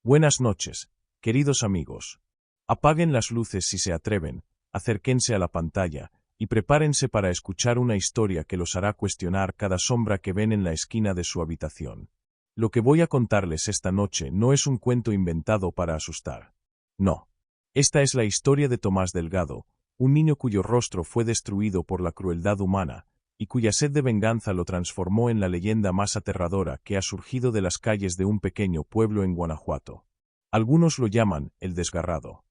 Buenas noches, queridos amigos. Apaguen las luces si se atreven, acérquense a la pantalla, y prepárense para escuchar una historia que los hará cuestionar cada sombra que ven en la esquina de su habitación. Lo que voy a contarles esta noche no es un cuento inventado para asustar. No. Esta es la historia de Tomás Delgado, un niño cuyo rostro fue destruido por la crueldad humana, y cuya sed de venganza lo transformó en la leyenda más aterradora que ha surgido de las calles de un pequeño pueblo en Guanajuato. Algunos lo llaman el Desgarrado.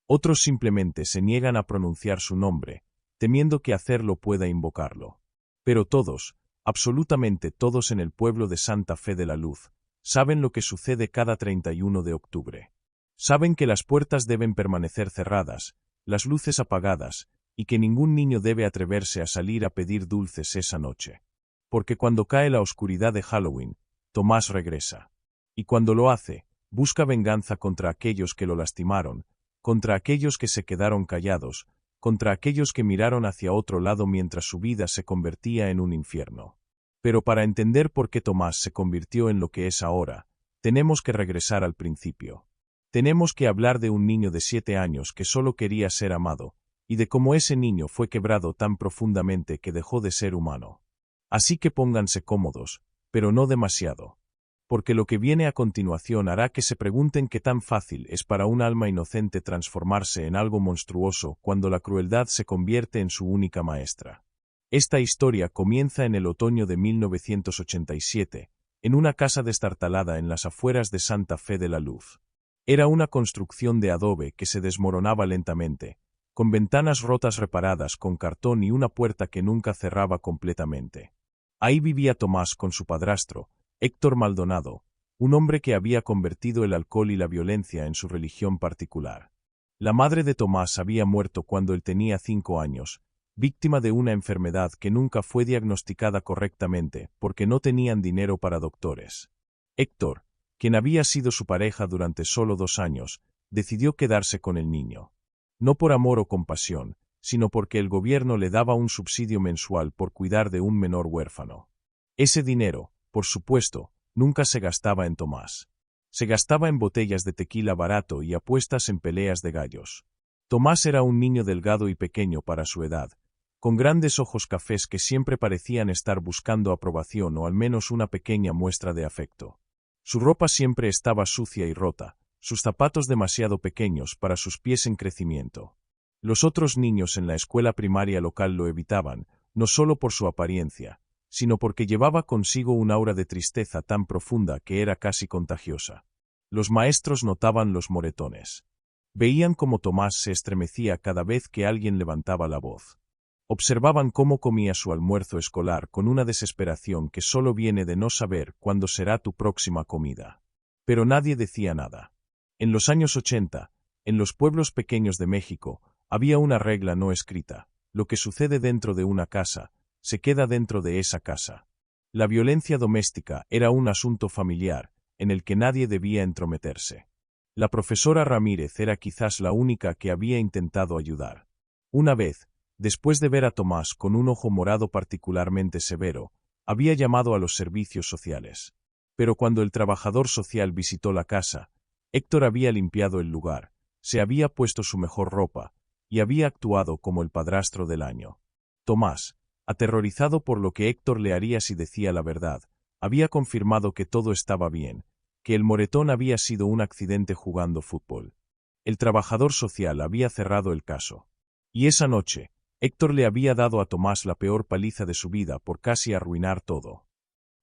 Otros simplemente se niegan a pronunciar su nombre, temiendo que hacerlo pueda invocarlo. Pero todos, absolutamente todos en el pueblo de Santa Fe de la Luz, saben lo que sucede cada 31 de octubre. Saben que las puertas deben permanecer cerradas, las luces apagadas, y que ningún niño debe atreverse a salir a pedir dulces esa noche. Porque cuando cae la oscuridad de Halloween, Tomás regresa. Y cuando lo hace, busca venganza contra aquellos que lo lastimaron, contra aquellos que se quedaron callados, contra aquellos que miraron hacia otro lado mientras su vida se convertía en un infierno. Pero para entender por qué Tomás se convirtió en lo que es ahora, tenemos que regresar al principio. Tenemos que hablar de un niño de 7 años que solo quería ser amado, y de cómo ese niño fue quebrado tan profundamente que dejó de ser humano. Así que pónganse cómodos, pero no demasiado. Porque lo que viene a continuación hará que se pregunten qué tan fácil es para un alma inocente transformarse en algo monstruoso cuando la crueldad se convierte en su única maestra. Esta historia comienza en el otoño de 1987, en una casa destartalada en las afueras de Santa Fe de la Luz. Era una construcción de adobe que se desmoronaba lentamente, con ventanas rotas reparadas con cartón y una puerta que nunca cerraba completamente. Ahí vivía Tomás con su padrastro, Héctor Maldonado, un hombre que había convertido el alcohol y la violencia en su religión particular. La madre de Tomás había muerto cuando él tenía 5 años, víctima de una enfermedad que nunca fue diagnosticada correctamente porque no tenían dinero para doctores. Héctor, quien había sido su pareja durante solo 2 años, decidió quedarse con el niño. No por amor o compasión, sino porque el gobierno le daba un subsidio mensual por cuidar de un menor huérfano. Ese dinero, por supuesto, nunca se gastaba en Tomás. Se gastaba en botellas de tequila barato y apuestas en peleas de gallos. Tomás era un niño delgado y pequeño para su edad, con grandes ojos cafés que siempre parecían estar buscando aprobación o al menos una pequeña muestra de afecto. Su ropa siempre estaba sucia y rota, sus zapatos demasiado pequeños para sus pies en crecimiento. Los otros niños en la escuela primaria local lo evitaban, no solo por su apariencia, sino porque llevaba consigo un aura de tristeza tan profunda que era casi contagiosa. Los maestros notaban los moretones. Veían cómo Tomás se estremecía cada vez que alguien levantaba la voz. Observaban cómo comía su almuerzo escolar con una desesperación que solo viene de no saber cuándo será tu próxima comida. Pero nadie decía nada. En los años 80, en los pueblos pequeños de México, había una regla no escrita: lo que sucede dentro de una casa, se queda dentro de esa casa. La violencia doméstica era un asunto familiar, en el que nadie debía entrometerse. La profesora Ramírez era quizás la única que había intentado ayudar. Una vez, después de ver a Tomás con un ojo morado particularmente severo, había llamado a los servicios sociales. Pero cuando el trabajador social visitó la casa, Héctor había limpiado el lugar, se había puesto su mejor ropa, y había actuado como el padrastro del año. Tomás, aterrorizado por lo que Héctor le haría si decía la verdad, había confirmado que todo estaba bien, que el moretón había sido un accidente jugando fútbol. El trabajador social había cerrado el caso. Y esa noche, Héctor le había dado a Tomás la peor paliza de su vida por casi arruinar todo.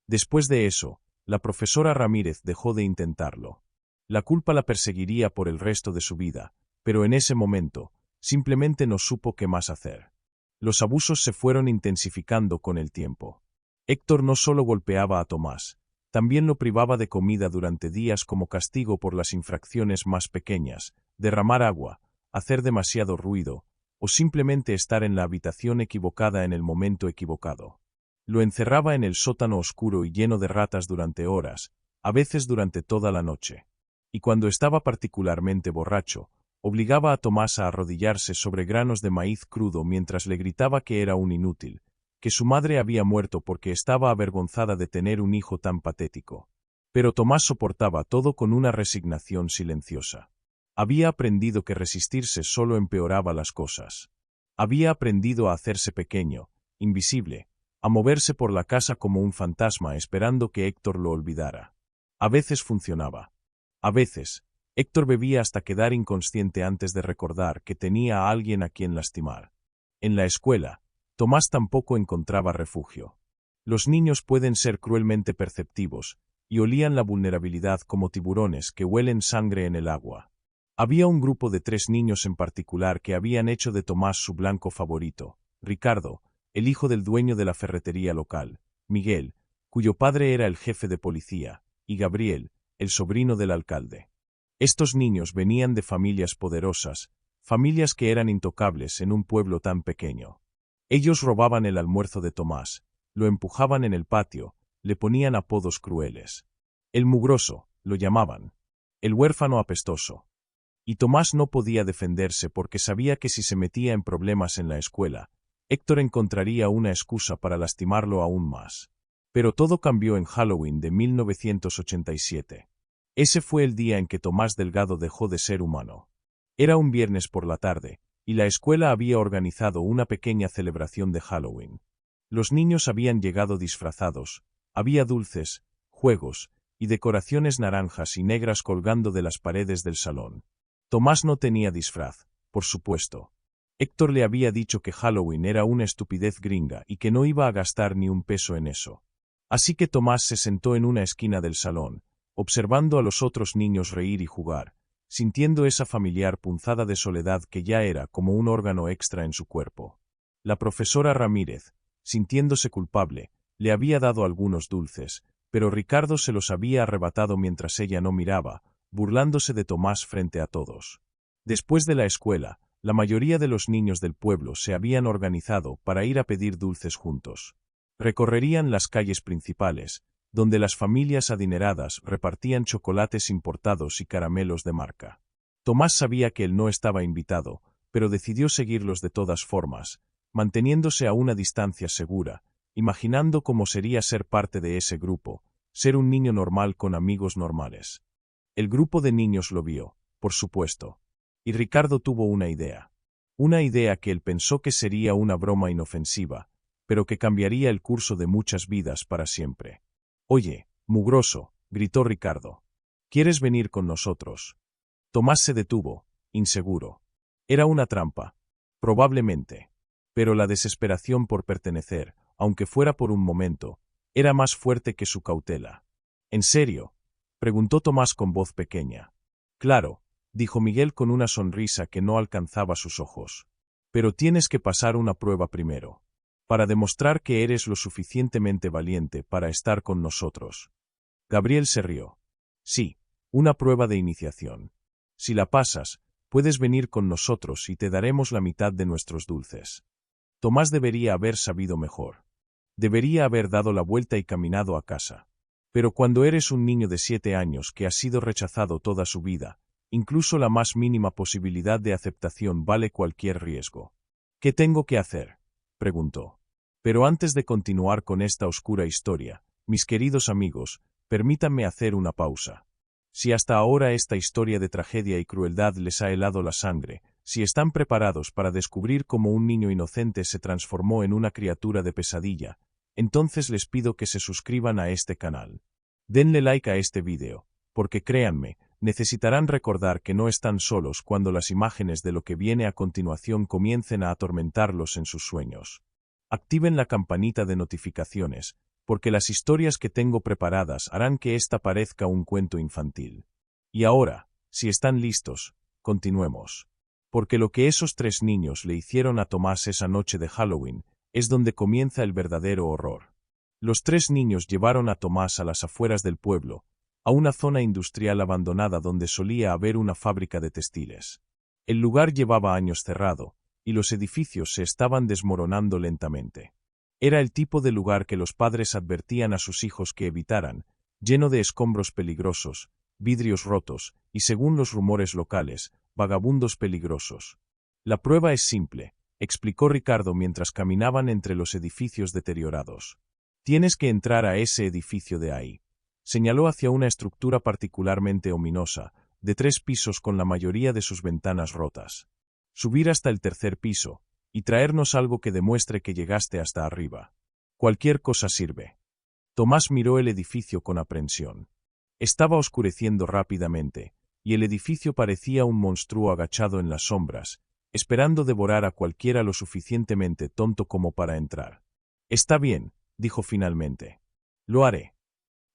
Después de eso, la profesora Ramírez dejó de intentarlo. La culpa la perseguiría por el resto de su vida, pero en ese momento, simplemente no supo qué más hacer. Los abusos se fueron intensificando con el tiempo. Héctor no solo golpeaba a Tomás, también lo privaba de comida durante días como castigo por las infracciones más pequeñas: derramar agua, hacer demasiado ruido, o simplemente estar en la habitación equivocada en el momento equivocado. Lo encerraba en el sótano oscuro y lleno de ratas durante horas, a veces durante toda la noche. Y cuando estaba particularmente borracho, obligaba a Tomás a arrodillarse sobre granos de maíz crudo mientras le gritaba que era un inútil, que su madre había muerto porque estaba avergonzada de tener un hijo tan patético. Pero Tomás soportaba todo con una resignación silenciosa. Había aprendido que resistirse solo empeoraba las cosas. Había aprendido a hacerse pequeño, invisible, a moverse por la casa como un fantasma esperando que Héctor lo olvidara. A veces funcionaba. A veces, Héctor bebía hasta quedar inconsciente antes de recordar que tenía a alguien a quien lastimar. En la escuela, Tomás tampoco encontraba refugio. Los niños pueden ser cruelmente perceptivos, y olían la vulnerabilidad como tiburones que huelen sangre en el agua. Había un grupo de 3 niños en particular que habían hecho de Tomás su blanco favorito: Ricardo, el hijo del dueño de la ferretería local; Miguel, cuyo padre era el jefe de policía; y Gabriel, el sobrino del alcalde. Estos niños venían de familias poderosas, familias que eran intocables en un pueblo tan pequeño. Ellos robaban el almuerzo de Tomás, lo empujaban en el patio, le ponían apodos crueles. El mugroso, lo llamaban. El huérfano apestoso. Y Tomás no podía defenderse porque sabía que si se metía en problemas en la escuela, Héctor encontraría una excusa para lastimarlo aún más. Pero todo cambió en Halloween de 1987. Ese fue el día en que Tomás Delgado dejó de ser humano. Era un viernes por la tarde, y la escuela había organizado una pequeña celebración de Halloween. Los niños habían llegado disfrazados, había dulces, juegos, y decoraciones naranjas y negras colgando de las paredes del salón. Tomás no tenía disfraz, por supuesto. Héctor le había dicho que Halloween era una estupidez gringa y que no iba a gastar ni un peso en eso. Así que Tomás se sentó en una esquina del salón, observando a los otros niños reír y jugar, sintiendo esa familiar punzada de soledad que ya era como un órgano extra en su cuerpo. La profesora Ramírez, sintiéndose culpable, le había dado algunos dulces, pero Ricardo se los había arrebatado mientras ella no miraba, burlándose de Tomás frente a todos. Después de la escuela, la mayoría de los niños del pueblo se habían organizado para ir a pedir dulces juntos. Recorrerían las calles principales, donde las familias adineradas repartían chocolates importados y caramelos de marca. Tomás sabía que él no estaba invitado, pero decidió seguirlos de todas formas, manteniéndose a una distancia segura, imaginando cómo sería ser parte de ese grupo, ser un niño normal con amigos normales. El grupo de niños lo vio, por supuesto. Y Ricardo tuvo una idea. Una idea que él pensó que sería una broma inofensiva, pero que cambiaría el curso de muchas vidas para siempre. «Oye, mugroso», gritó Ricardo. «¿Quieres venir con nosotros?» Tomás se detuvo, inseguro. Era una trampa. Probablemente. Pero la desesperación por pertenecer, aunque fuera por un momento, era más fuerte que su cautela. «¿En serio?», preguntó Tomás con voz pequeña. «Claro», dijo Miguel con una sonrisa que no alcanzaba sus ojos. «Pero tienes que pasar una prueba primero. Para demostrar que eres lo suficientemente valiente para estar con nosotros». Gabriel se rió. «Sí, una prueba de iniciación. Si la pasas, puedes venir con nosotros y te daremos la mitad de nuestros dulces». Tomás debería haber sabido mejor. Debería haber dado la vuelta y caminado a casa. Pero cuando eres un niño de 7 años que ha sido rechazado toda su vida, incluso la más mínima posibilidad de aceptación vale cualquier riesgo. «¿Qué tengo que hacer?», preguntó. Pero antes de continuar con esta oscura historia, mis queridos amigos, permítanme hacer una pausa. Si hasta ahora esta historia de tragedia y crueldad les ha helado la sangre, si están preparados para descubrir cómo un niño inocente se transformó en una criatura de pesadilla, entonces les pido que se suscriban a este canal. Denle like a este vídeo, porque créanme, necesitarán recordar que no están solos cuando las imágenes de lo que viene a continuación comiencen a atormentarlos en sus sueños. Activen la campanita de notificaciones, porque las historias que tengo preparadas harán que esta parezca un cuento infantil. Y ahora, si están listos, continuemos. Porque lo que esos 3 niños le hicieron a Tomás esa noche de Halloween, es donde comienza el verdadero horror. Los 3 niños llevaron a Tomás a las afueras del pueblo, a una zona industrial abandonada donde solía haber una fábrica de textiles. El lugar llevaba años cerrado, y los edificios se estaban desmoronando lentamente. Era el tipo de lugar que los padres advertían a sus hijos que evitaran, lleno de escombros peligrosos, vidrios rotos, y según los rumores locales, vagabundos peligrosos. La prueba es simple, explicó Ricardo mientras caminaban entre los edificios deteriorados. Tienes que entrar a ese edificio de ahí. Señaló hacia una estructura particularmente ominosa, de 3 pisos con la mayoría de sus ventanas rotas. Subir hasta el tercer piso, y traernos algo que demuestre que llegaste hasta arriba. Cualquier cosa sirve. Tomás miró el edificio con aprensión. Estaba oscureciendo rápidamente, y el edificio parecía un monstruo agachado en las sombras, esperando devorar a cualquiera lo suficientemente tonto como para entrar. Está bien, dijo finalmente. Lo haré.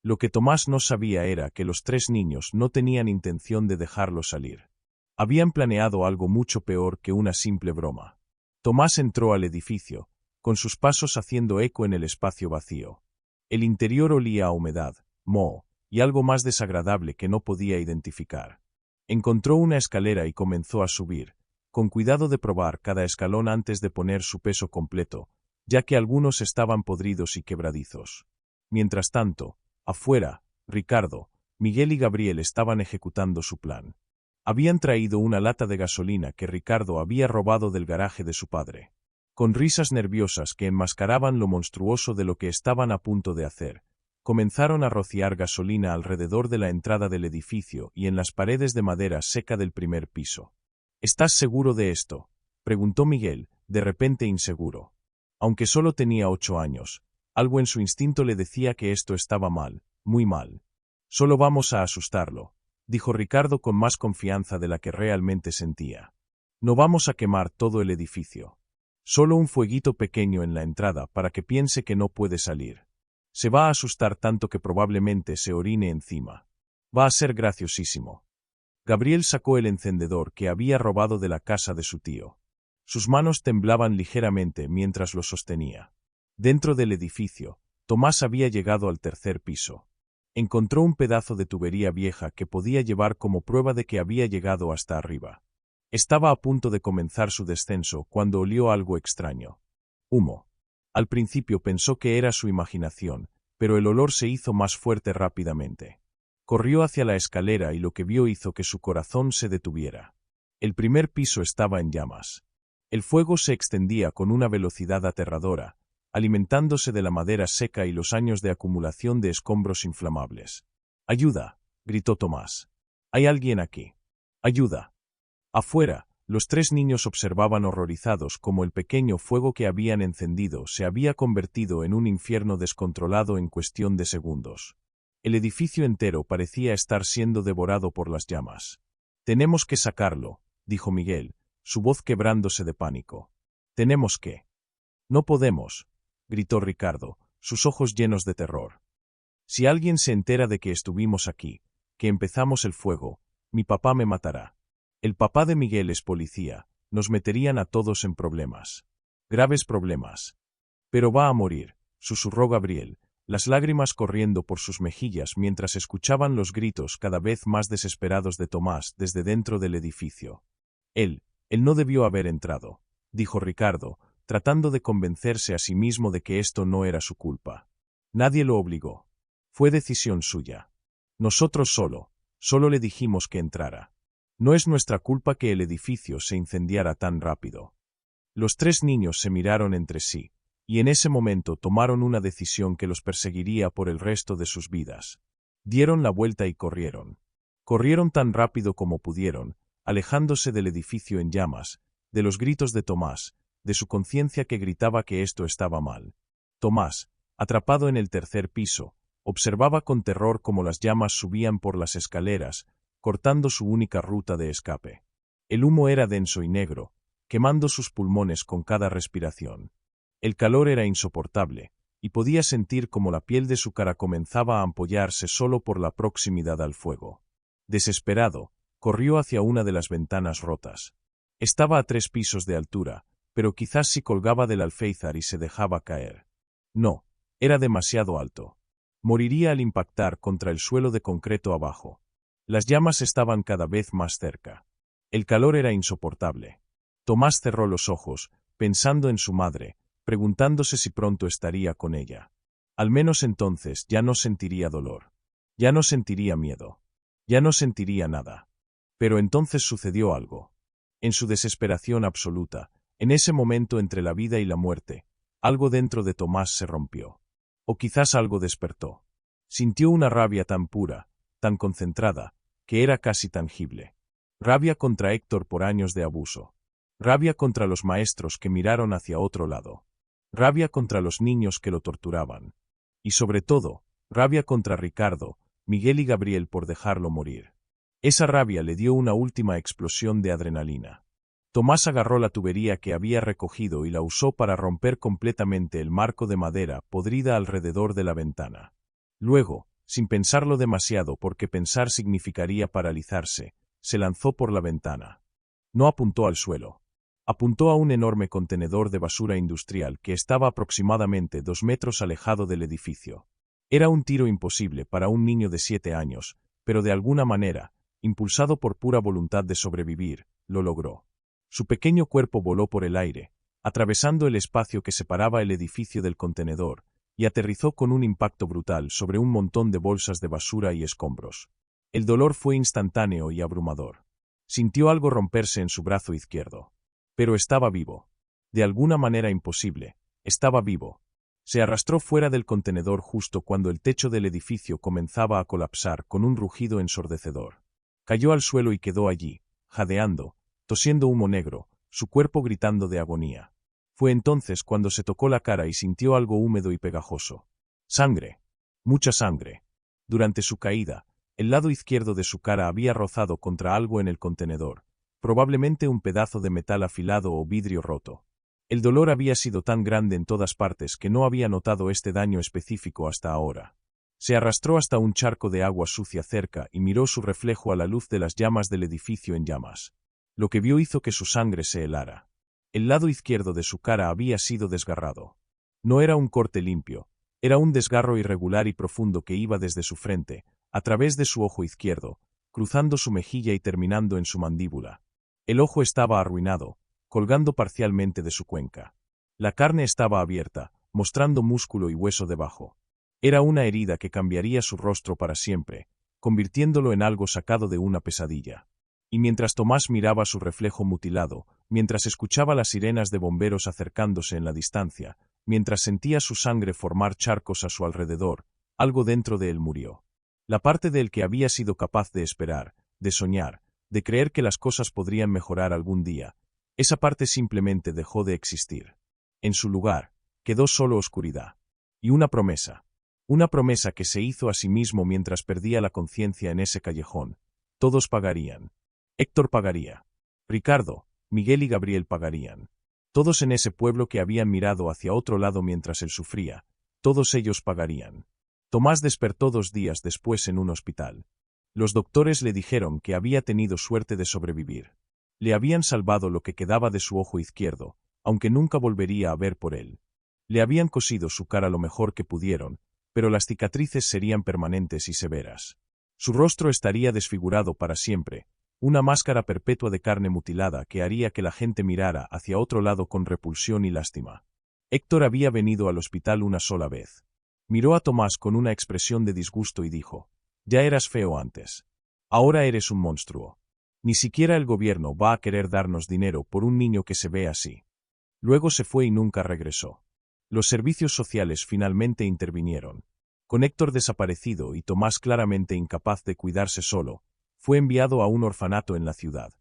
Lo que Tomás no sabía era que los 3 niños no tenían intención de dejarlo salir. Habían planeado algo mucho peor que una simple broma. Tomás entró al edificio, con sus pasos haciendo eco en el espacio vacío. El interior olía a humedad, moho, y algo más desagradable que no podía identificar. Encontró una escalera y comenzó a subir, con cuidado de probar cada escalón antes de poner su peso completo, ya que algunos estaban podridos y quebradizos. Mientras tanto, afuera, Ricardo, Miguel y Gabriel estaban ejecutando su plan. Habían traído una lata de gasolina que Ricardo había robado del garaje de su padre. Con risas nerviosas que enmascaraban lo monstruoso de lo que estaban a punto de hacer, comenzaron a rociar gasolina alrededor de la entrada del edificio y en las paredes de madera seca del primer piso. ¿Estás seguro de esto?, preguntó Miguel, de repente inseguro. Aunque solo tenía 8 años, algo en su instinto le decía que esto estaba mal, muy mal. Solo vamos a asustarlo, dijo Ricardo con más confianza de la que realmente sentía. No vamos a quemar todo el edificio. Solo un fueguito pequeño en la entrada para que piense que no puede salir. Se va a asustar tanto que probablemente se orine encima. Va a ser graciosísimo. Gabriel sacó el encendedor que había robado de la casa de su tío. Sus manos temblaban ligeramente mientras lo sostenía. Dentro del edificio, Tomás había llegado al tercer piso. Encontró un pedazo de tubería vieja que podía llevar como prueba de que había llegado hasta arriba. Estaba a punto de comenzar su descenso cuando olió algo extraño. Humo. Al principio pensó que era su imaginación, pero el olor se hizo más fuerte rápidamente. Corrió hacia la escalera y lo que vio hizo que su corazón se detuviera. El primer piso estaba en llamas. El fuego se extendía con una velocidad aterradora, alimentándose de la madera seca y los años de acumulación de escombros inflamables. ¡Ayuda!, gritó Tomás. «¡Hay alguien aquí! ¡Ayuda!». Afuera, los 3 niños observaban horrorizados cómo el pequeño fuego que habían encendido se había convertido en un infierno descontrolado en cuestión de segundos. El edificio entero parecía estar siendo devorado por las llamas. «Tenemos que sacarlo», dijo Miguel, su voz quebrándose de pánico. «Tenemos que». «No podemos», gritó Ricardo, sus ojos llenos de terror. «Si alguien se entera de que estuvimos aquí, que empezamos el fuego, mi papá me matará. El papá de Miguel es policía, nos meterían a todos en problemas. Graves problemas». «Pero va a morir», susurró Gabriel, las lágrimas corriendo por sus mejillas mientras escuchaban los gritos cada vez más desesperados de Tomás desde dentro del edificio. Él no debió haber entrado», dijo Ricardo, tratando de convencerse a sí mismo de que esto no era su culpa. «Nadie lo obligó. Fue decisión suya. Nosotros solo le dijimos que entrara. No es nuestra culpa que el edificio se incendiara tan rápido». Los 3 niños se miraron entre sí, y en ese momento tomaron una decisión que los perseguiría por el resto de sus vidas. Dieron la vuelta y corrieron. Corrieron tan rápido como pudieron, alejándose del edificio en llamas, de los gritos de Tomás, de su conciencia que gritaba que esto estaba mal. Tomás, atrapado en el tercer piso, observaba con terror cómo las llamas subían por las escaleras, cortando su única ruta de escape. El humo era denso y negro, quemando sus pulmones con cada respiración. El calor era insoportable, y podía sentir cómo la piel de su cara comenzaba a ampollarse solo por la proximidad al fuego. Desesperado, corrió hacia una de las ventanas rotas. Estaba a 3 pisos de altura, pero quizás si colgaba del alféizar y se dejaba caer. No, era demasiado alto. Moriría al impactar contra el suelo de concreto abajo. Las llamas estaban cada vez más cerca. El calor era insoportable. Tomás cerró los ojos, pensando en su madre, preguntándose si pronto estaría con ella. Al menos entonces ya no sentiría dolor. Ya no sentiría miedo. Ya no sentiría nada. Pero entonces sucedió algo. En su desesperación absoluta, en ese momento entre la vida y la muerte, algo dentro de Tomás se rompió. O quizás algo despertó. Sintió una rabia tan pura, tan concentrada, que era casi tangible. Rabia contra Héctor por años de abuso. Rabia contra los maestros que miraron hacia otro lado. Rabia contra los niños que lo torturaban. Y sobre todo, rabia contra Ricardo, Miguel y Gabriel por dejarlo morir. Esa rabia le dio una última explosión de adrenalina. Tomás agarró la tubería que había recogido y la usó para romper completamente el marco de madera podrida alrededor de la ventana. Luego, sin pensarlo demasiado porque pensar significaría paralizarse, se lanzó por la ventana. No apuntó al suelo. Apuntó a un enorme contenedor de basura industrial que estaba aproximadamente 2 metros alejado del edificio. Era un tiro imposible para un niño de 7 años, pero de alguna manera, impulsado por pura voluntad de sobrevivir, lo logró. Su pequeño cuerpo voló por el aire, atravesando el espacio que separaba el edificio del contenedor, y aterrizó con un impacto brutal sobre un montón de bolsas de basura y escombros. El dolor fue instantáneo y abrumador. Sintió algo romperse en su brazo izquierdo. Pero estaba vivo. De alguna manera imposible, estaba vivo. Se arrastró fuera del contenedor justo cuando el techo del edificio comenzaba a colapsar con un rugido ensordecedor. Cayó al suelo y quedó allí, jadeando, tosiendo humo negro, su cuerpo gritando de agonía. Fue entonces cuando se tocó la cara y sintió algo húmedo y pegajoso. Sangre. Mucha sangre. Durante su caída, el lado izquierdo de su cara había rozado contra algo en el contenedor, probablemente un pedazo de metal afilado o vidrio roto. El dolor había sido tan grande en todas partes que no había notado este daño específico hasta ahora. Se arrastró hasta un charco de agua sucia cerca y miró su reflejo a la luz de las llamas del edificio en llamas. Lo que vio hizo que su sangre se helara. El lado izquierdo de su cara había sido desgarrado. No era un corte limpio, era un desgarro irregular y profundo que iba desde su frente, a través de su ojo izquierdo, cruzando su mejilla y terminando en su mandíbula. El ojo estaba arruinado, colgando parcialmente de su cuenca. La carne estaba abierta, mostrando músculo y hueso debajo. Era una herida que cambiaría su rostro para siempre, convirtiéndolo en algo sacado de una pesadilla. Y mientras Tomás miraba su reflejo mutilado, mientras escuchaba las sirenas de bomberos acercándose en la distancia, mientras sentía su sangre formar charcos a su alrededor, algo dentro de él murió. La parte de él que había sido capaz de esperar, de soñar, de creer que las cosas podrían mejorar algún día, esa parte simplemente dejó de existir. En su lugar, quedó solo oscuridad. Y una promesa. Una promesa que se hizo a sí mismo mientras perdía la conciencia en ese callejón. Todos pagarían. Héctor pagaría. Ricardo, Miguel y Gabriel pagarían. Todos en ese pueblo que habían mirado hacia otro lado mientras él sufría, todos ellos pagarían. Tomás despertó 2 días después en un hospital. Los doctores le dijeron que había tenido suerte de sobrevivir. Le habían salvado lo que quedaba de su ojo izquierdo, aunque nunca volvería a ver por él. Le habían cosido su cara lo mejor que pudieron, pero las cicatrices serían permanentes y severas. Su rostro estaría desfigurado para siempre, una máscara perpetua de carne mutilada que haría que la gente mirara hacia otro lado con repulsión y lástima. Héctor había venido al hospital una sola vez. Miró a Tomás con una expresión de disgusto y dijo: «Ya eras feo antes. Ahora eres un monstruo. Ni siquiera el gobierno va a querer darnos dinero por un niño que se ve así». Luego se fue y nunca regresó. Los servicios sociales finalmente intervinieron. Con Héctor desaparecido y Tomás claramente incapaz de cuidarse solo, fue enviado a un orfanato en la ciudad.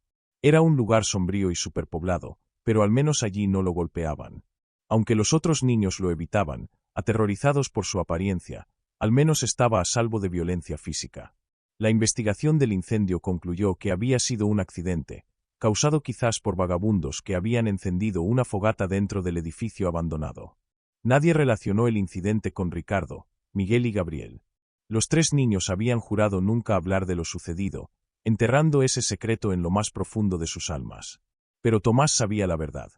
Era un lugar sombrío y superpoblado, pero al menos allí no lo golpeaban. Aunque los otros niños lo evitaban, aterrorizados por su apariencia, al menos estaba a salvo de violencia física. La investigación del incendio concluyó que había sido un accidente, causado quizás por vagabundos que habían encendido una fogata dentro del edificio abandonado. Nadie relacionó el incidente con Ricardo, Miguel y Gabriel. Los 3 niños habían jurado nunca hablar de lo sucedido, enterrando ese secreto en lo más profundo de sus almas. Pero Tomás sabía la verdad.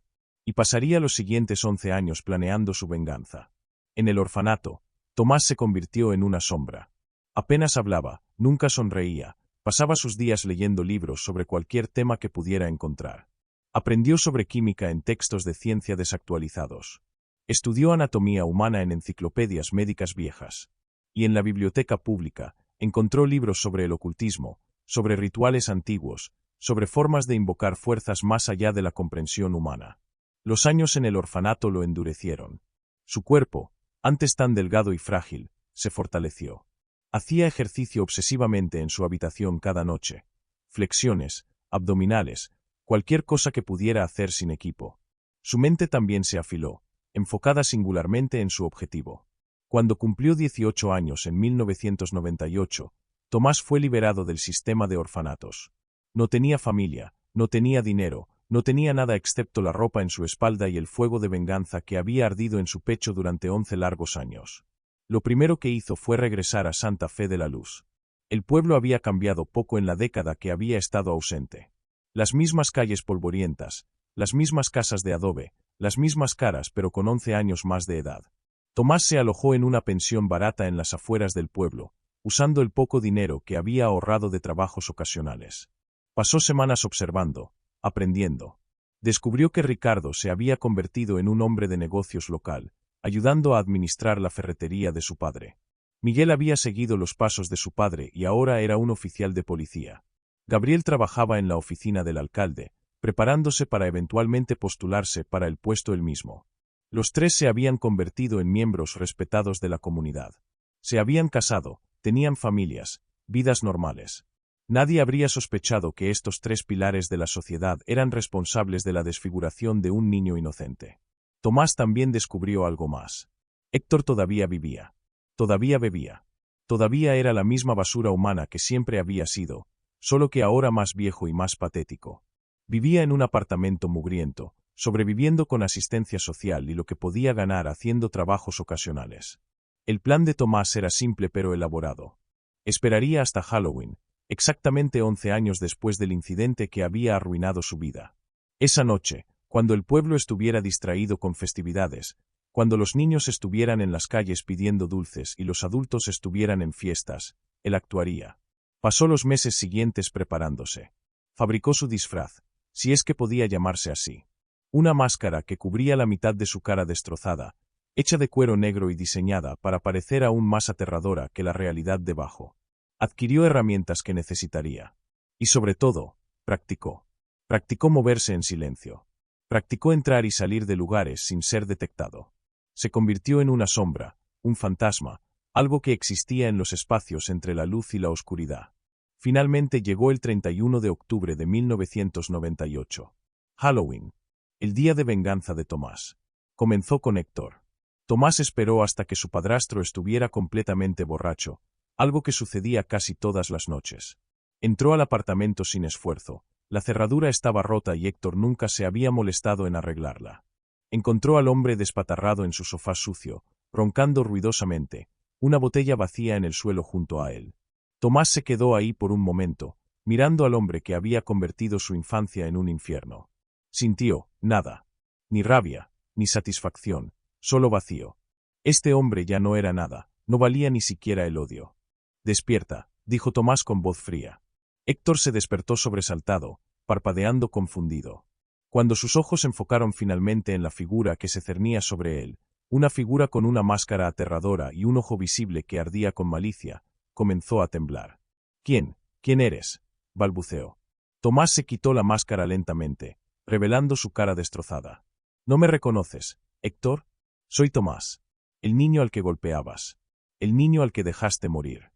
Y pasaría los siguientes 11 años planeando su venganza. En el orfanato, Tomás se convirtió en una sombra. Apenas hablaba, nunca sonreía, pasaba sus días leyendo libros sobre cualquier tema que pudiera encontrar. Aprendió sobre química en textos de ciencia desactualizados. Estudió anatomía humana en enciclopedias médicas viejas. Y en la biblioteca pública, encontró libros sobre el ocultismo, sobre rituales antiguos, sobre formas de invocar fuerzas más allá de la comprensión humana. Los años en el orfanato lo endurecieron. Su cuerpo, antes tan delgado y frágil, se fortaleció. Hacía ejercicio obsesivamente en su habitación cada noche. Flexiones, abdominales, cualquier cosa que pudiera hacer sin equipo. Su mente también se afiló, enfocada singularmente en su objetivo. Cuando cumplió 18 años en 1998, Tomás fue liberado del sistema de orfanatos. No tenía familia, no tenía dinero, no tenía nada excepto la ropa en su espalda y el fuego de venganza que había ardido en su pecho durante 11 largos años. Lo primero que hizo fue regresar a Santa Fe de la Luz. El pueblo había cambiado poco en la década que había estado ausente. Las mismas calles polvorientas, las mismas casas de adobe, las mismas caras pero con 11 años más de edad. Tomás se alojó en una pensión barata en las afueras del pueblo, usando el poco dinero que había ahorrado de trabajos ocasionales. Pasó semanas observando, aprendiendo. Descubrió que Ricardo se había convertido en un hombre de negocios local, ayudando a administrar la ferretería de su padre. Miguel había seguido los pasos de su padre y ahora era un oficial de policía. Gabriel trabajaba en la oficina del alcalde, preparándose para eventualmente postularse para el puesto él mismo. Los tres se habían convertido en miembros respetados de la comunidad. Se habían casado, tenían familias, vidas normales. Nadie habría sospechado que estos tres pilares de la sociedad eran responsables de la desfiguración de un niño inocente. Tomás también descubrió algo más. Héctor todavía vivía. Todavía bebía. Todavía era la misma basura humana que siempre había sido, solo que ahora más viejo y más patético. Vivía en un apartamento mugriento, sobreviviendo con asistencia social y lo que podía ganar haciendo trabajos ocasionales. El plan de Tomás era simple pero elaborado. Esperaría hasta Halloween, exactamente 11 años después del incidente que había arruinado su vida. Esa noche, cuando el pueblo estuviera distraído con festividades, cuando los niños estuvieran en las calles pidiendo dulces y los adultos estuvieran en fiestas, él actuaría. Pasó los meses siguientes preparándose. Fabricó su disfraz, si es que podía llamarse así. Una máscara que cubría la mitad de su cara destrozada, hecha de cuero negro y diseñada para parecer aún más aterradora que la realidad debajo. Adquirió herramientas que necesitaría. Y sobre todo, practicó. Practicó moverse en silencio. Practicó entrar y salir de lugares sin ser detectado. Se convirtió en una sombra, un fantasma, algo que existía en los espacios entre la luz y la oscuridad. Finalmente llegó el 31 de octubre de 1998. Halloween. El día de venganza de Tomás. Comenzó con Héctor. Tomás esperó hasta que su padrastro estuviera completamente borracho, algo que sucedía casi todas las noches. Entró al apartamento sin esfuerzo. La cerradura estaba rota y Héctor nunca se había molestado en arreglarla. Encontró al hombre despatarrado en su sofá sucio, roncando ruidosamente, una botella vacía en el suelo junto a él. Tomás se quedó ahí por un momento, mirando al hombre que había convertido su infancia en un infierno. Sintió, nada. Ni rabia, ni satisfacción, solo vacío. Este hombre ya no era nada, no valía ni siquiera el odio. Despierta, dijo Tomás con voz fría. Héctor se despertó sobresaltado, parpadeando confundido. Cuando sus ojos se enfocaron finalmente en la figura que se cernía sobre él, una figura con una máscara aterradora y un ojo visible que ardía con malicia, comenzó a temblar. ¿Quién eres?, balbuceó. Tomás se quitó la máscara lentamente, revelando su cara destrozada. ¿No me reconoces, Héctor? Soy Tomás. El niño al que golpeabas. El niño al que dejaste morir.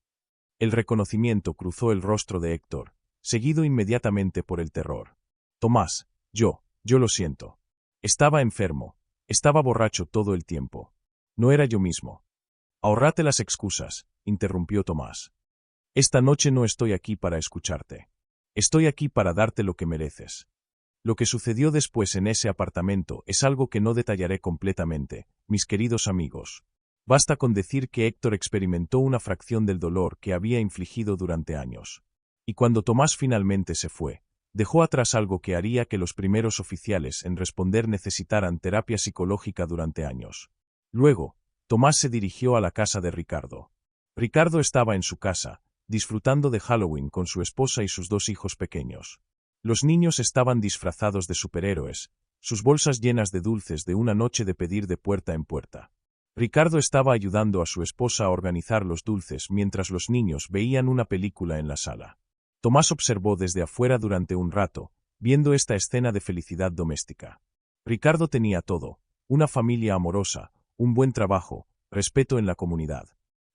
El reconocimiento cruzó el rostro de Héctor, seguido inmediatamente por el terror. Tomás, yo lo siento. Estaba enfermo, estaba borracho todo el tiempo. No era yo mismo. Ahórrate las excusas, interrumpió Tomás. Esta noche no estoy aquí para escucharte. Estoy aquí para darte lo que mereces. Lo que sucedió después en ese apartamento es algo que no detallaré completamente, mis queridos amigos. Basta con decir que Héctor experimentó una fracción del dolor que había infligido durante años. Y cuando Tomás finalmente se fue, dejó atrás algo que haría que los primeros oficiales en responder necesitaran terapia psicológica durante años. Luego, Tomás se dirigió a la casa de Ricardo. Ricardo estaba en su casa, disfrutando de Halloween con su esposa y sus dos hijos pequeños. Los niños estaban disfrazados de superhéroes, sus bolsas llenas de dulces de una noche de pedir de puerta en puerta. Ricardo estaba ayudando a su esposa a organizar los dulces mientras los niños veían una película en la sala. Tomás observó desde afuera durante un rato, viendo esta escena de felicidad doméstica. Ricardo tenía todo: una familia amorosa, un buen trabajo, respeto en la comunidad.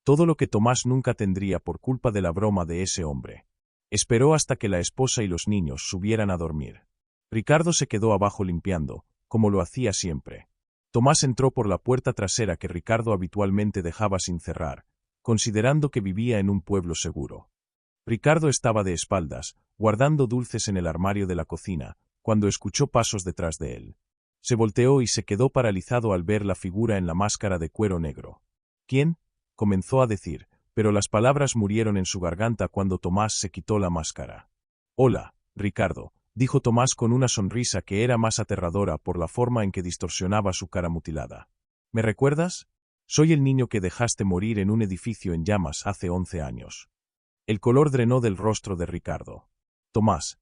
Todo lo que Tomás nunca tendría por culpa de la broma de ese hombre. Esperó hasta que la esposa y los niños subieran a dormir. Ricardo se quedó abajo limpiando, como lo hacía siempre. Tomás entró por la puerta trasera que Ricardo habitualmente dejaba sin cerrar, considerando que vivía en un pueblo seguro. Ricardo estaba de espaldas, guardando dulces en el armario de la cocina, cuando escuchó pasos detrás de él. Se volteó y se quedó paralizado al ver la figura en la máscara de cuero negro. ¿Quién? Comenzó a decir, pero las palabras murieron en su garganta cuando Tomás se quitó la máscara. Hola, Ricardo, dijo Tomás con una sonrisa que era más aterradora por la forma en que distorsionaba su cara mutilada. ¿Me recuerdas? Soy el niño que dejaste morir en un edificio en llamas hace 11 años. El color drenó del rostro de Ricardo. Tomás,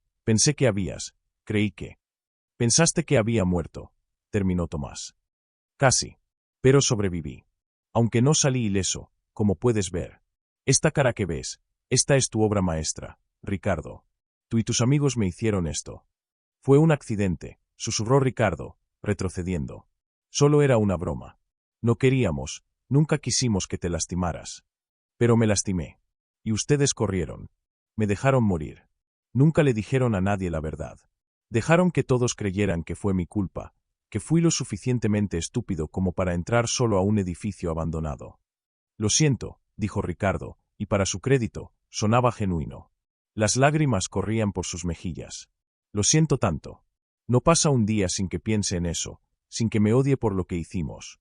creí que. Pensaste que había muerto, terminó Tomás. Casi. Pero sobreviví. Aunque no salí ileso, como puedes ver. Esta cara que ves, esta es tu obra maestra, Ricardo. Tú y tus amigos me hicieron esto. Fue un accidente, susurró Ricardo, retrocediendo. Solo era una broma. No queríamos, nunca quisimos que te lastimaras. Pero me lastimé. Y ustedes corrieron. Me dejaron morir. Nunca le dijeron a nadie la verdad. Dejaron que todos creyeran que fue mi culpa, que fui lo suficientemente estúpido como para entrar solo a un edificio abandonado. Lo siento, dijo Ricardo, y para su crédito, sonaba genuino. Las lágrimas corrían por sus mejillas. Lo siento tanto. No pasa un día sin que piense en eso, sin que me odie por lo que hicimos.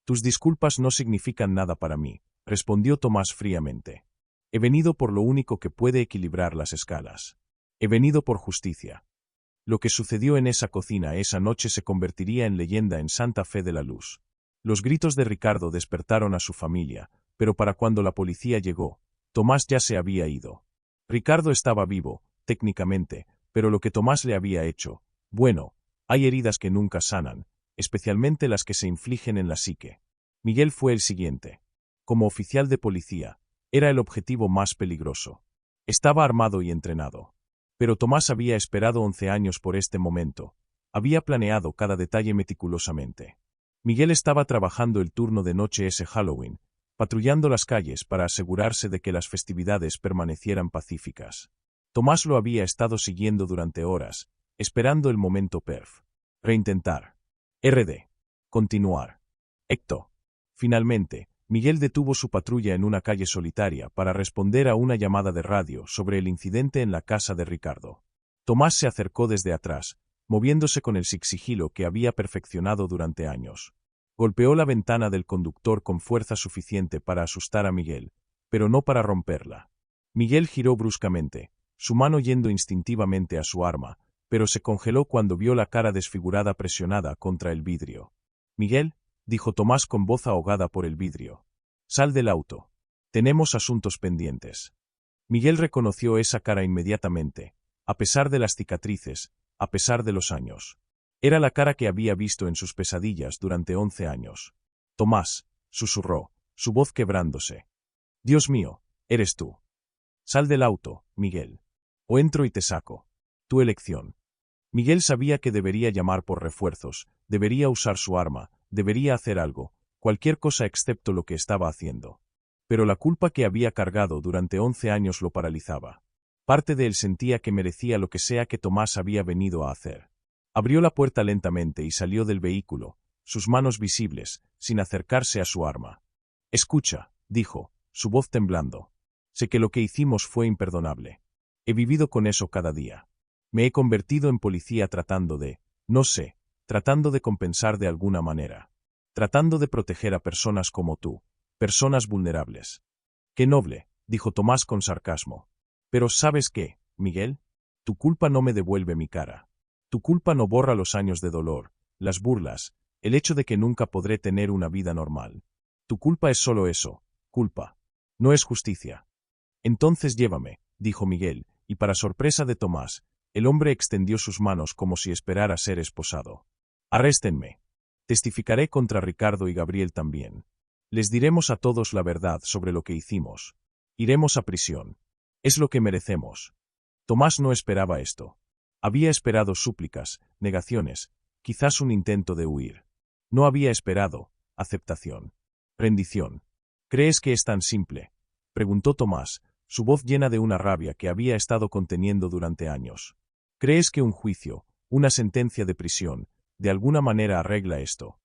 Tus disculpas no significan nada para mí, respondió Tomás fríamente. He venido por lo único que puede equilibrar las escalas. He venido por justicia. Lo que sucedió en esa cocina esa noche se convertiría en leyenda en Santa Fe de la Luz. Los gritos de Ricardo despertaron a su familia, pero para cuando la policía llegó, Tomás ya se había ido. Ricardo estaba vivo, técnicamente, pero lo que Tomás le había hecho, bueno, hay heridas que nunca sanan, especialmente las que se infligen en la psique. Miguel fue el siguiente. Como oficial de policía, era el objetivo más peligroso. Estaba armado y entrenado. Pero Tomás había esperado 11 años por este momento. Había planeado cada detalle meticulosamente. Miguel estaba trabajando el turno de noche ese Halloween, patrullando las calles para asegurarse de que las festividades permanecieran pacíficas. Tomás lo había estado siguiendo durante horas, esperando el momento perf. Reintentar. Continuar. Ecto. Finalmente, Miguel detuvo su patrulla en una calle solitaria para responder a una llamada de radio sobre el incidente en la casa de Ricardo. Tomás se acercó desde atrás, moviéndose con el sigilo que había perfeccionado durante años. Golpeó la ventana del conductor con fuerza suficiente para asustar a Miguel, pero no para romperla. Miguel giró bruscamente, su mano yendo instintivamente a su arma, pero se congeló cuando vio la cara desfigurada presionada contra el vidrio. Miguel, dijo Tomás con voz ahogada por el vidrio. Sal del auto. Tenemos asuntos pendientes. Miguel reconoció esa cara inmediatamente, a pesar de las cicatrices, a pesar de los años. Era la cara que había visto en sus pesadillas durante 11 años. Tomás, susurró, su voz quebrándose. Dios mío, eres tú. Sal del auto, Miguel. O entro y te saco. Tu elección. Miguel sabía que debería llamar por refuerzos, debería usar su arma, debería hacer algo, cualquier cosa excepto lo que estaba haciendo. Pero la culpa que había cargado durante 11 años lo paralizaba. Parte de él sentía que merecía lo que sea que Tomás había venido a hacer. Abrió la puerta lentamente y salió del vehículo, sus manos visibles, sin acercarse a su arma. Escucha, dijo, su voz temblando. Sé que lo que hicimos fue imperdonable. He vivido con eso cada día. Me he convertido en policía tratando de, tratando de compensar de alguna manera. Tratando de proteger a personas como tú, personas vulnerables. Qué noble, dijo Tomás con sarcasmo. Pero ¿sabes qué, Miguel? Tu culpa no me devuelve mi cara. Tu culpa no borra los años de dolor, las burlas, el hecho de que nunca podré tener una vida normal. Tu culpa es solo eso, culpa. No es justicia. Entonces llévame, dijo Miguel, y para sorpresa de Tomás, el hombre extendió sus manos como si esperara ser esposado. Arréstenme. Testificaré contra Ricardo y Gabriel también. Les diremos a todos la verdad sobre lo que hicimos. Iremos a prisión. Es lo que merecemos. Tomás no esperaba esto. Había esperado súplicas, negaciones, quizás un intento de huir. No había esperado aceptación. Rendición. ¿Crees que es tan simple?, preguntó Tomás, su voz llena de una rabia que había estado conteniendo durante años. ¿Crees que un juicio, una sentencia de prisión, de alguna manera arregla esto?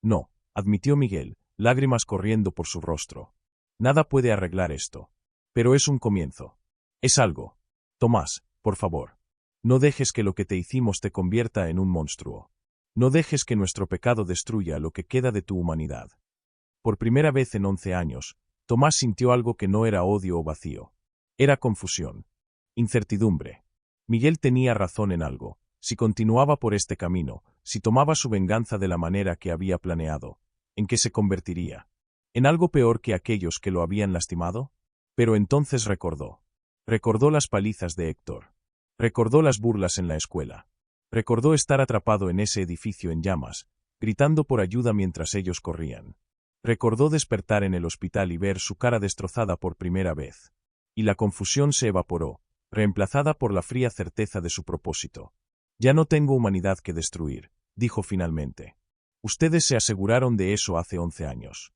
No, admitió Miguel, lágrimas corriendo por su rostro. Nada puede arreglar esto. Pero es un comienzo. Es algo. Tomás, por favor. No dejes que lo que te hicimos te convierta en un monstruo. No dejes que nuestro pecado destruya lo que queda de tu humanidad. Por primera vez en 11 años, Tomás sintió algo que no era odio o vacío. Era confusión. Incertidumbre. Miguel tenía razón en algo. Si continuaba por este camino, si tomaba su venganza de la manera que había planeado, ¿en qué se convertiría? ¿En algo peor que aquellos que lo habían lastimado? Pero entonces recordó. Recordó las palizas de Héctor. Recordó las burlas en la escuela. Recordó estar atrapado en ese edificio en llamas, gritando por ayuda mientras ellos corrían. Recordó despertar en el hospital y ver su cara destrozada por primera vez. Y la confusión se evaporó, reemplazada por la fría certeza de su propósito. Ya no tengo humanidad que destruir, dijo finalmente. Ustedes se aseguraron de eso hace 11 años.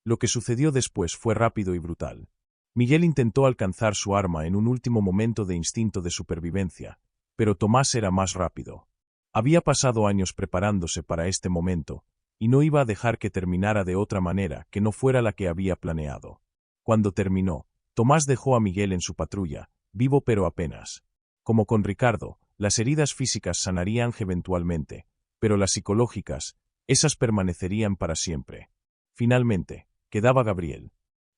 Lo que sucedió después fue rápido y brutal. Miguel intentó alcanzar su arma en un último momento de instinto de supervivencia, pero Tomás era más rápido. Había pasado años preparándose para este momento, y no iba a dejar que terminara de otra manera que no fuera la que había planeado. Cuando terminó, Tomás dejó a Miguel en su patrulla, vivo pero apenas. Como con Ricardo, las heridas físicas sanarían eventualmente, pero las psicológicas, esas permanecerían para siempre. Finalmente, quedaba Gabriel.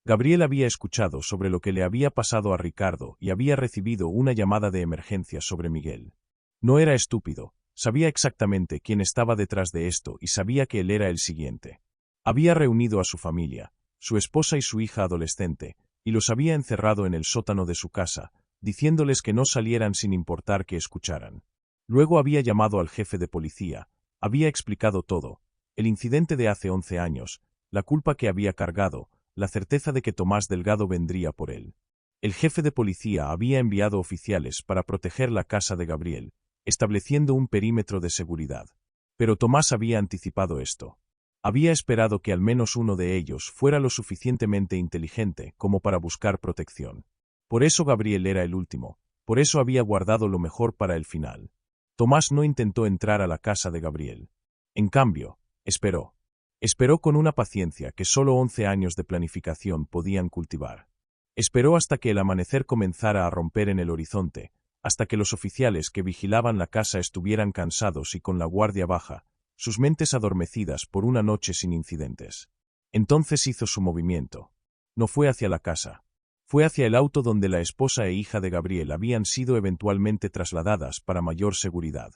Gabriel había escuchado sobre lo que le había pasado a Ricardo y había recibido una llamada de emergencia sobre Miguel. No era estúpido, sabía exactamente quién estaba detrás de esto y sabía que él era el siguiente. Había reunido a su familia, su esposa y su hija adolescente, y los había encerrado en el sótano de su casa, diciéndoles que no salieran sin importar que escucharan. Luego había llamado al jefe de policía, había explicado todo, el incidente de hace 11 años, la culpa que había cargado, la certeza de que Tomás Delgado vendría por él. El jefe de policía había enviado oficiales para proteger la casa de Gabriel, estableciendo un perímetro de seguridad. Pero Tomás había anticipado esto. Había esperado que al menos uno de ellos fuera lo suficientemente inteligente como para buscar protección. Por eso Gabriel era el último, por eso había guardado lo mejor para el final. Tomás no intentó entrar a la casa de Gabriel. En cambio, esperó. Esperó con una paciencia que solo 11 años de planificación podían cultivar. Esperó hasta que el amanecer comenzara a romper en el horizonte, hasta que los oficiales que vigilaban la casa estuvieran cansados y con la guardia baja, sus mentes adormecidas por una noche sin incidentes. Entonces hizo su movimiento. No fue hacia la casa. Fue hacia el auto donde la esposa e hija de Gabriel habían sido eventualmente trasladadas para mayor seguridad.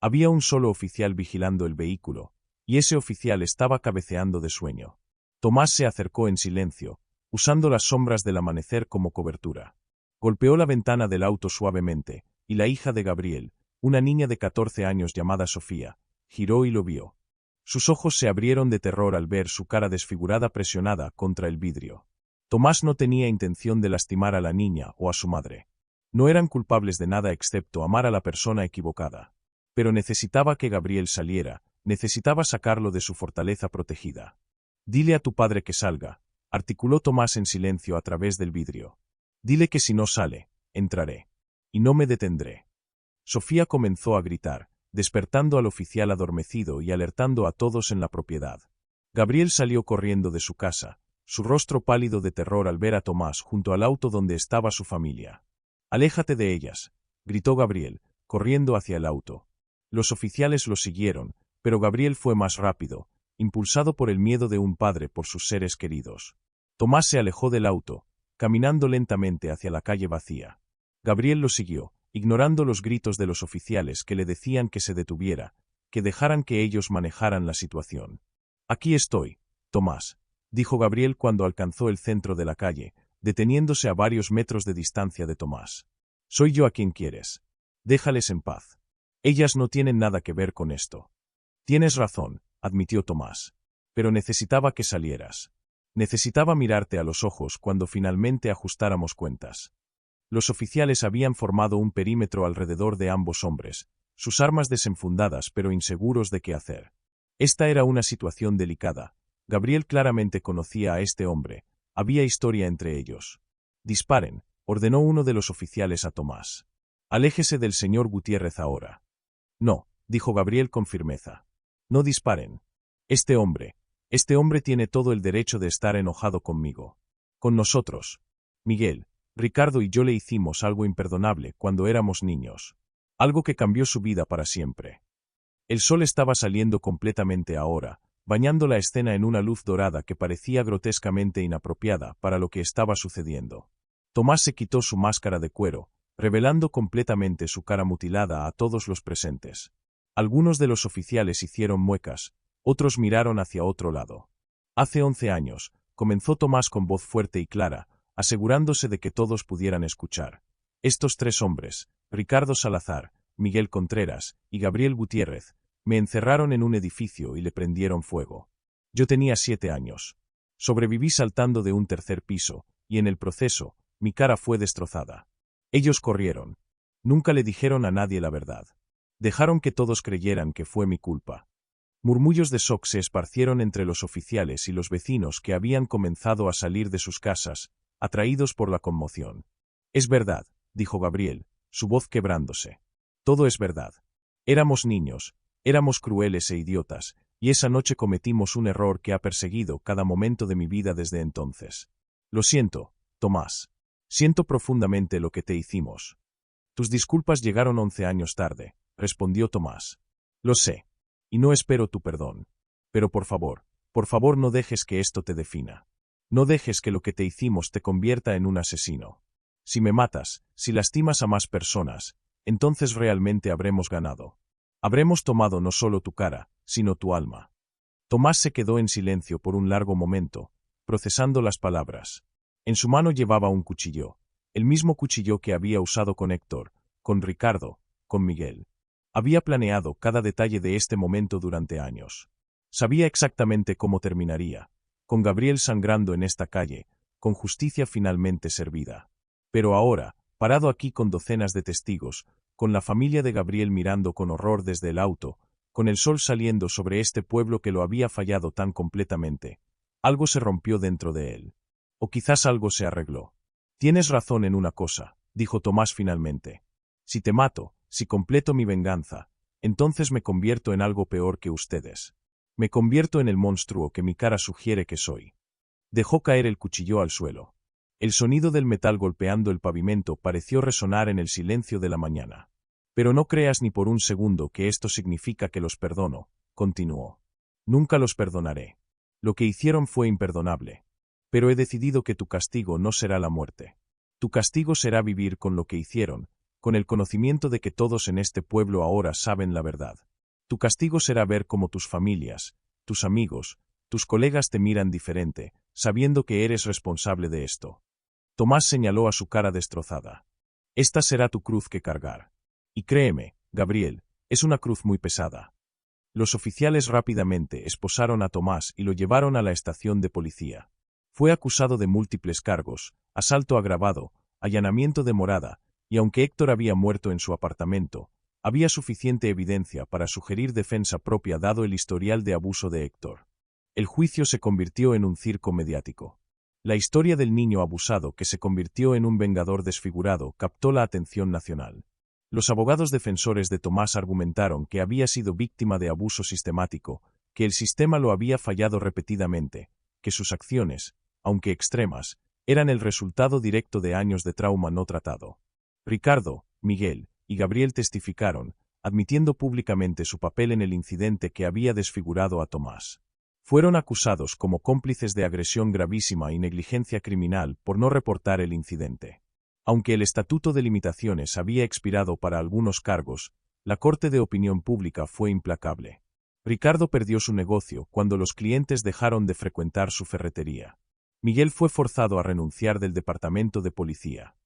Había un solo oficial vigilando el vehículo, y ese oficial estaba cabeceando de sueño. Tomás se acercó en silencio, usando las sombras del amanecer como cobertura. Golpeó la ventana del auto suavemente, y la hija de Gabriel, una niña de 14 años llamada Sofía, giró y lo vio. Sus ojos se abrieron de terror al ver su cara desfigurada presionada contra el vidrio. Tomás no tenía intención de lastimar a la niña o a su madre. No eran culpables de nada excepto amar a la persona equivocada. Pero necesitaba que Gabriel saliera, necesitaba sacarlo de su fortaleza protegida. Dile a tu padre que salga, articuló Tomás en silencio a través del vidrio. Dile que si no sale, entraré. Y no me detendré. Sofía comenzó a gritar, despertando al oficial adormecido y alertando a todos en la propiedad. Gabriel salió corriendo de su casa, su rostro pálido de terror al ver a Tomás junto al auto donde estaba su familia. Aléjate de ellas, gritó Gabriel, corriendo hacia el auto. Los oficiales lo siguieron, pero Gabriel fue más rápido, impulsado por el miedo de un padre por sus seres queridos. Tomás se alejó del auto, caminando lentamente hacia la calle vacía. Gabriel lo siguió, ignorando los gritos de los oficiales que le decían que se detuviera, que dejaran que ellos manejaran la situación. Aquí estoy, Tomás, dijo Gabriel cuando alcanzó el centro de la calle, deteniéndose a varios metros de distancia de Tomás. Soy yo a quien quieres. Déjales en paz. Ellas no tienen nada que ver con esto. Tienes razón, admitió Tomás. Pero necesitaba que salieras. Necesitaba mirarte a los ojos cuando finalmente ajustáramos cuentas. Los oficiales habían formado un perímetro alrededor de ambos hombres, sus armas desenfundadas pero inseguros de qué hacer. Esta era una situación delicada. Gabriel claramente conocía a este hombre, Había historia entre ellos. Disparen, ordenó uno de los oficiales a Tomás. Aléjese del señor Gutiérrez ahora. No, dijo Gabriel con firmeza. No disparen. Este hombre tiene todo el derecho de estar enojado conmigo. Con nosotros. Miguel, Ricardo y yo le hicimos algo imperdonable cuando éramos niños. Algo que cambió su vida para siempre. El sol estaba saliendo completamente ahora, bañando la escena en una luz dorada que parecía grotescamente inapropiada para lo que estaba sucediendo. Tomás se quitó su máscara de cuero, revelando completamente su cara mutilada a todos los presentes. Algunos de los oficiales hicieron muecas, otros miraron hacia otro lado. Hace 11 años, comenzó Tomás con voz fuerte y clara, asegurándose de que todos pudieran escuchar. Estos 3 hombres, Ricardo Salazar, Miguel Contreras y Gabriel Gutiérrez, me encerraron en un edificio y le prendieron fuego. Yo tenía 7 años. Sobreviví saltando de un 3er piso, y en el proceso, mi cara fue destrozada. Ellos corrieron. Nunca le dijeron a nadie la verdad. Dejaron que todos creyeran que fue mi culpa. Murmullos de shock se esparcieron entre los oficiales y los vecinos que habían comenzado a salir de sus casas, atraídos por la conmoción. Es verdad, dijo Gabriel, su voz quebrándose. Todo es verdad. Éramos niños, éramos crueles e idiotas, y esa noche cometimos un error que ha perseguido cada momento de mi vida desde entonces. Lo siento, Tomás. Siento profundamente lo que te hicimos. Tus disculpas llegaron 11 años tarde, respondió Tomás. Lo sé. Y no espero tu perdón. Pero por favor no dejes que esto te defina. No dejes que lo que te hicimos te convierta en un asesino. Si me matas, si lastimas a más personas, entonces realmente habremos ganado. Habremos tomado no solo tu cara, sino tu alma. Tomás se quedó en silencio por un largo momento, procesando las palabras. En su mano llevaba un cuchillo, el mismo cuchillo que había usado con Héctor, con Ricardo, con Miguel. Había planeado cada detalle de este momento durante años. Sabía exactamente cómo terminaría, con Gabriel sangrando en esta calle, con justicia finalmente servida. Pero ahora, parado aquí con docenas de testigos, con la familia de Gabriel mirando con horror desde el auto, con el sol saliendo sobre este pueblo que lo había fallado tan completamente, algo se rompió dentro de él. O quizás algo se arregló. Tienes razón en una cosa, dijo Tomás finalmente. Si te mato, si completo mi venganza, entonces me convierto en algo peor que ustedes. Me convierto en el monstruo que mi cara sugiere que soy. Dejó caer el cuchillo al suelo. El sonido del metal golpeando el pavimento pareció resonar en el silencio de la mañana. Pero no creas ni por un segundo que esto significa que los perdono, continuó. Nunca los perdonaré. Lo que hicieron fue imperdonable. Pero he decidido que tu castigo no será la muerte. Tu castigo será vivir con lo que hicieron, con el conocimiento de que todos en este pueblo ahora saben la verdad. Tu castigo será ver cómo tus familias, tus amigos, tus colegas te miran diferente, sabiendo que eres responsable de esto. Tomás señaló a su cara destrozada. Esta será tu cruz que cargar. Y créeme, Gabriel, es una cruz muy pesada. Los oficiales rápidamente esposaron a Tomás y lo llevaron a la estación de policía. Fue acusado de múltiples cargos, asalto agravado, allanamiento de morada, y aunque Héctor había muerto en su apartamento, había suficiente evidencia para sugerir defensa propia dado el historial de abuso de Héctor. El juicio se convirtió en un circo mediático. La historia del niño abusado que se convirtió en un vengador desfigurado captó la atención nacional. Los abogados defensores de Tomás argumentaron que había sido víctima de abuso sistemático, que el sistema lo había fallado repetidamente, que sus acciones, aunque extremas, eran el resultado directo de años de trauma no tratado. Ricardo, Miguel y Gabriel testificaron, admitiendo públicamente su papel en el incidente que había desfigurado a Tomás. Fueron acusados como cómplices de agresión gravísima y negligencia criminal por no reportar el incidente. Aunque el Estatuto de Limitaciones había expirado para algunos cargos, la Corte de Opinión Pública fue implacable. Ricardo perdió su negocio cuando los clientes dejaron de frecuentar su ferretería. Miguel fue forzado a renunciar del departamento de policía.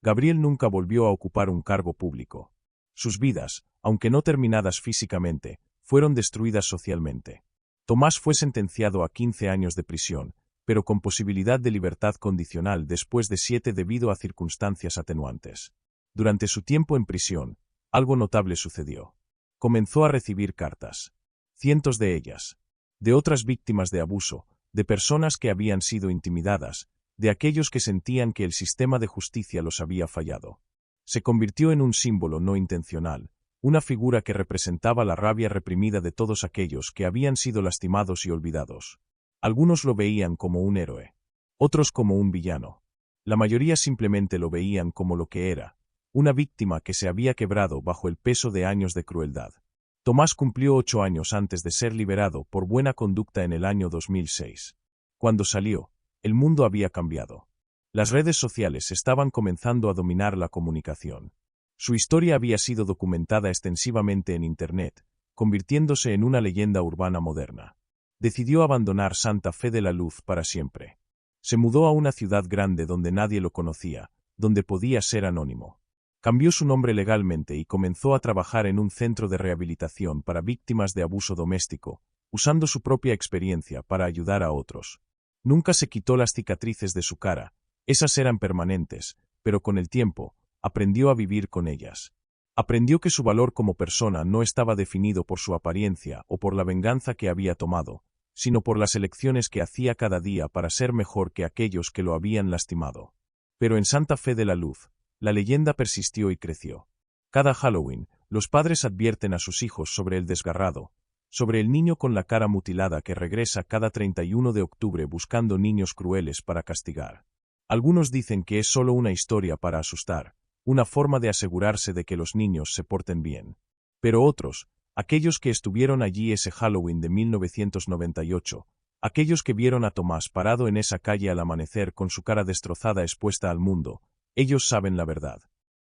Gabriel nunca volvió a ocupar un cargo público. Sus vidas, aunque no terminadas físicamente, fueron destruidas socialmente. Tomás fue sentenciado a 15 años de prisión, pero con posibilidad de libertad condicional después de 7 debido a circunstancias atenuantes. Durante su tiempo en prisión, algo notable sucedió. Comenzó a recibir cartas. Cientos de ellas. De otras víctimas de abuso, de personas que habían sido intimidadas, de aquellos que sentían que el sistema de justicia los había fallado. Se convirtió en un símbolo no intencional, una figura que representaba la rabia reprimida de todos aquellos que habían sido lastimados y olvidados. Algunos lo veían como un héroe, otros como un villano. La mayoría simplemente lo veían como lo que era, una víctima que se había quebrado bajo el peso de años de crueldad. Tomás cumplió 8 años antes de ser liberado por buena conducta en el año 2006. Cuando salió, el mundo había cambiado. Las redes sociales estaban comenzando a dominar la comunicación. Su historia había sido documentada extensivamente en Internet, convirtiéndose en una leyenda urbana moderna. Decidió abandonar Santa Fe de la Luz para siempre. Se mudó a una ciudad grande donde nadie lo conocía, donde podía ser anónimo. Cambió su nombre legalmente y comenzó a trabajar en un centro de rehabilitación para víctimas de abuso doméstico, usando su propia experiencia para ayudar a otros. Nunca se quitó las cicatrices de su cara, esas eran permanentes, pero con el tiempo, aprendió a vivir con ellas. Aprendió que su valor como persona no estaba definido por su apariencia o por la venganza que había tomado, sino por las elecciones que hacía cada día para ser mejor que aquellos que lo habían lastimado. Pero en Santa Fe de la Luz, la leyenda persistió y creció. Cada Halloween, los padres advierten a sus hijos sobre el desgarrado, sobre el niño con la cara mutilada que regresa cada 31 de octubre buscando niños crueles para castigar. Algunos dicen que es solo una historia para asustar, una forma de asegurarse de que los niños se porten bien. Pero otros, aquellos que estuvieron allí ese Halloween de 1998, aquellos que vieron a Tomás parado en esa calle al amanecer con su cara destrozada expuesta al mundo, ellos saben la verdad.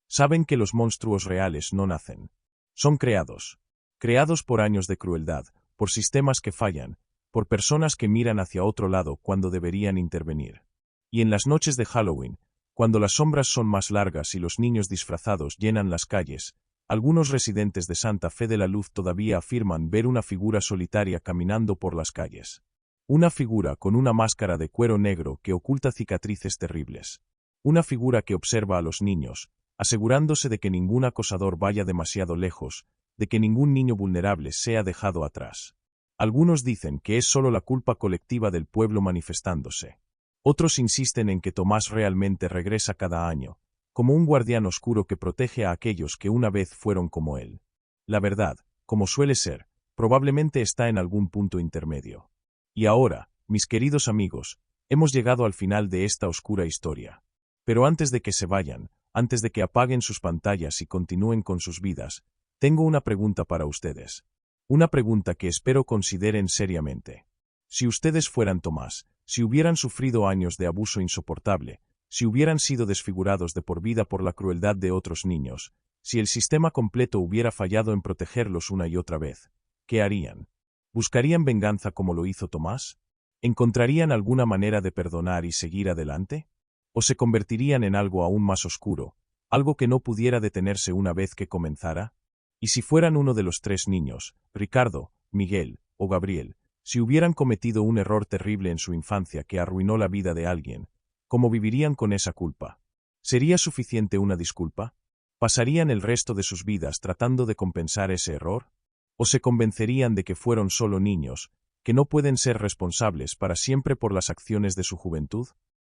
Saben que los monstruos reales no nacen. Son creados. Creados por años de crueldad, por sistemas que fallan, por personas que miran hacia otro lado cuando deberían intervenir. Y en las noches de Halloween, cuando las sombras son más largas y los niños disfrazados llenan las calles, algunos residentes de Santa Fe de la Luz todavía afirman ver una figura solitaria caminando por las calles. Una figura con una máscara de cuero negro que oculta cicatrices terribles. Una figura que observa a los niños, asegurándose de que ningún acosador vaya demasiado lejos, de que ningún niño vulnerable sea dejado atrás. Algunos dicen que es solo la culpa colectiva del pueblo manifestándose. Otros insisten en que Tomás realmente regresa cada año, como un guardián oscuro que protege a aquellos que una vez fueron como él. La verdad, como suele ser, probablemente está en algún punto intermedio. Y ahora, mis queridos amigos, hemos llegado al final de esta oscura historia. Pero antes de que se vayan, antes de que apaguen sus pantallas y continúen con sus vidas, tengo una pregunta para ustedes. Una pregunta que espero consideren seriamente. Si ustedes fueran Tomás, si hubieran sufrido años de abuso insoportable, si hubieran sido desfigurados de por vida por la crueldad de otros niños, si el sistema completo hubiera fallado en protegerlos una y otra vez, ¿qué harían? ¿Buscarían venganza como lo hizo Tomás? ¿Encontrarían alguna manera de perdonar y seguir adelante? ¿O se convertirían en algo aún más oscuro, algo que no pudiera detenerse una vez que comenzara? Y si fueran uno de los 3 niños, Ricardo, Miguel o Gabriel, si hubieran cometido un error terrible en su infancia que arruinó la vida de alguien, ¿cómo vivirían con esa culpa? ¿Sería suficiente una disculpa? ¿Pasarían el resto de sus vidas tratando de compensar ese error? ¿O se convencerían de que fueron solo niños, que no pueden ser responsables para siempre por las acciones de su juventud?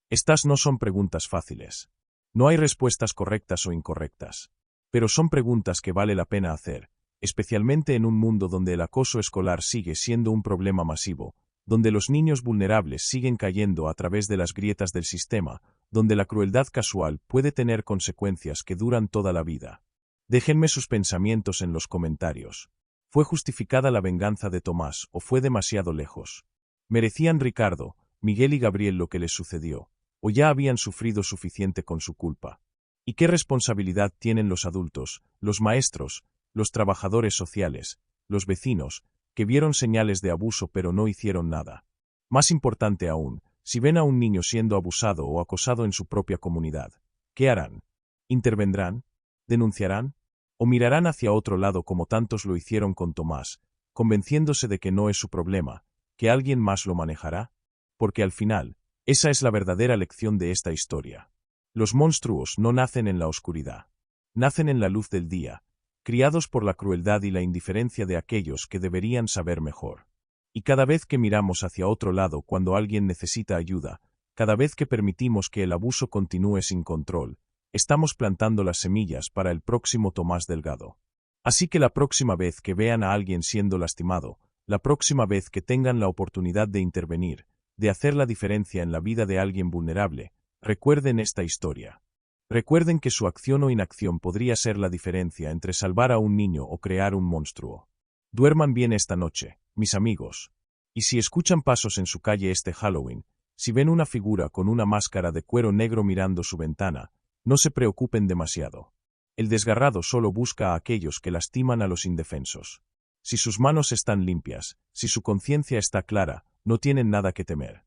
Estas no son preguntas fáciles. No hay respuestas correctas o incorrectas. Pero son preguntas que vale la pena hacer, especialmente en un mundo donde el acoso escolar sigue siendo un problema masivo, donde los niños vulnerables siguen cayendo a través de las grietas del sistema, donde la crueldad casual puede tener consecuencias que duran toda la vida. Déjenme sus pensamientos en los comentarios. ¿Fue justificada la venganza de Tomás o fue demasiado lejos? ¿Merecían Ricardo, Miguel y Gabriel lo que les sucedió, o ya habían sufrido suficiente con su culpa? ¿Y qué responsabilidad tienen los adultos, los maestros, los trabajadores sociales, los vecinos, que vieron señales de abuso pero no hicieron nada? Más importante aún, si ven a un niño siendo abusado o acosado en su propia comunidad, ¿qué harán? ¿Intervendrán? ¿Denunciarán? ¿O mirarán hacia otro lado como tantos lo hicieron con Tomás, convenciéndose de que no es su problema, que alguien más lo manejará? Porque al final, esa es la verdadera lección de esta historia. Los monstruos no nacen en la oscuridad. Nacen en la luz del día, criados por la crueldad y la indiferencia de aquellos que deberían saber mejor. Y cada vez que miramos hacia otro lado cuando alguien necesita ayuda, Cada vez que permitimos que el abuso continúe sin control, estamos plantando las semillas para el próximo Tomás Delgado. Así que la próxima vez que vean a alguien siendo lastimado, la próxima vez que tengan la oportunidad de intervenir, de hacer la diferencia en la vida de alguien vulnerable, recuerden esta historia. Recuerden que su acción o inacción podría ser la diferencia entre salvar a un niño o crear un monstruo. Duerman bien esta noche, mis amigos. Y si escuchan pasos en su calle este Halloween, si ven una figura con una máscara de cuero negro mirando su ventana, no se preocupen demasiado. El desgarrado solo busca a aquellos que lastiman a los indefensos. Si sus manos están limpias, si su conciencia está clara, no tienen nada que temer.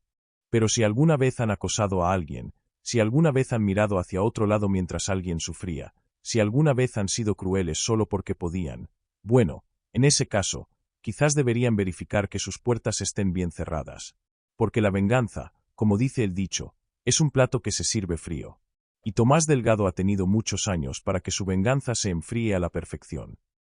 Pero si alguna vez han acosado a alguien, si alguna vez han mirado hacia otro lado mientras alguien sufría, si alguna vez han sido crueles solo porque podían, bueno, en ese caso, quizás deberían verificar que sus puertas estén bien cerradas. Porque la venganza, como dice el dicho, es un plato que se sirve frío. Y Tomás Delgado ha tenido muchos años para que su venganza se enfríe a la perfección.